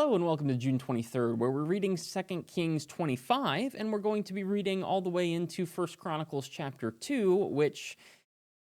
Hello and welcome to June 23rd, where we're reading 2 Kings 25, and we're going to be reading all the way into First Chronicles chapter 2, which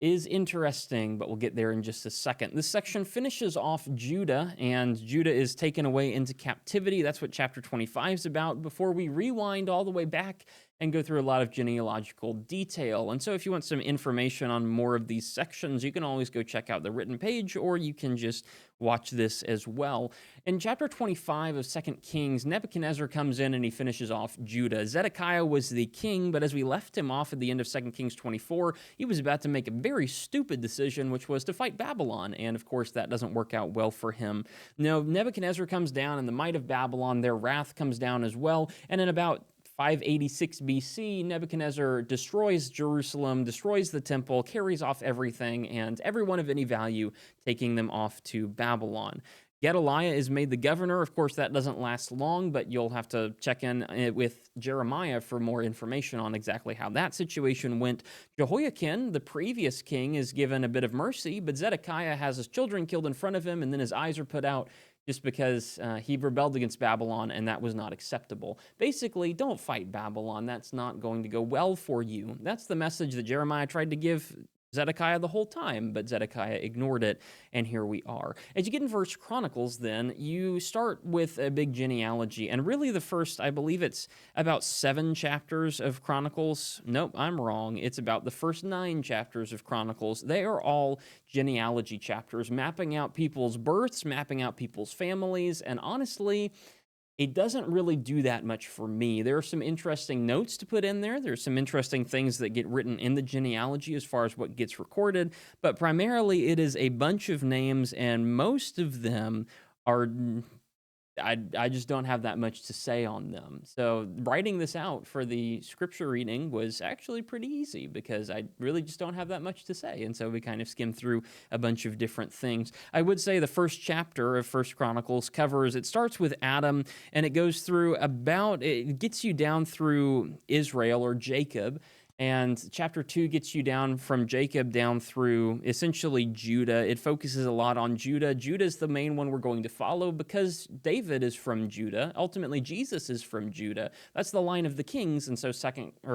is interesting, but we'll get there in just a second. This section finishes off Judah, and Judah is taken away into captivity. That's what chapter 25 is about, before we rewind all the way back and go through a lot of genealogical detail. And so if you want some information on more of these sections, you can always go check out the written page, or you can just watch this as well. In chapter 25 of 2 Kings, Nebuchadnezzar comes in and he finishes off Judah. Zedekiah was the king, but as we left him off at the end of 2 Kings 24, he was about to make a very stupid decision, which was to fight Babylon. And of course, that doesn't work out well for him. No, Nebuchadnezzar comes down, and the might of Babylon, their wrath comes down as well. And in about 586 BC, Nebuchadnezzar destroys Jerusalem, destroys the temple, carries off everything and everyone of any value, taking them off to Babylon. Gedaliah is made the governor. Of course, that doesn't last long, but you'll have to check in with Jeremiah for more information on exactly how that situation went. Jehoiakim, the previous king, is given a bit of mercy, but Zedekiah has his children killed in front of him, and then his eyes are put out just because he rebelled against Babylon, and that was not acceptable. Basically, don't fight Babylon. That's not going to go well for you. That's the message that Jeremiah tried to give Zedekiah the whole time, but Zedekiah ignored it, and here we are. As you get in First Chronicles, then, you start with a big genealogy, and really the first, I believe it's about 7 chapters of Chronicles. Nope, I'm wrong. It's about the first 9 chapters of Chronicles. They are all genealogy chapters, mapping out people's births, mapping out people's families, and honestly, it doesn't really do that much for me. There are some interesting notes to put in there. There's some interesting things that get written in the genealogy as far as what gets recorded, but primarily it is a bunch of names, and most of them are I just don't have that much to say on them. So writing this out for the scripture reading was actually pretty easy because I really just don't have that much to say. And so we kind of skimmed through a bunch of different things. I would say the first chapter of First Chronicles it starts with Adam, and it goes through it gets you down through Israel or Jacob. And chapter 2 gets you down from Jacob down through essentially Judah. It focuses a lot on Judah. Judah is the main one we're going to follow because David is from Judah. Ultimately, Jesus is from Judah. That's the line of the kings. And so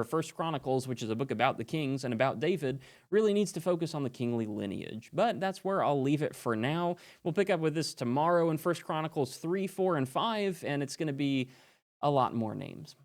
First Chronicles, which is a book about the kings and about David, really needs to focus on the kingly lineage. But that's where I'll leave it for now. We'll pick up with this tomorrow in First Chronicles 3, 4, and 5, and it's going to be a lot more names.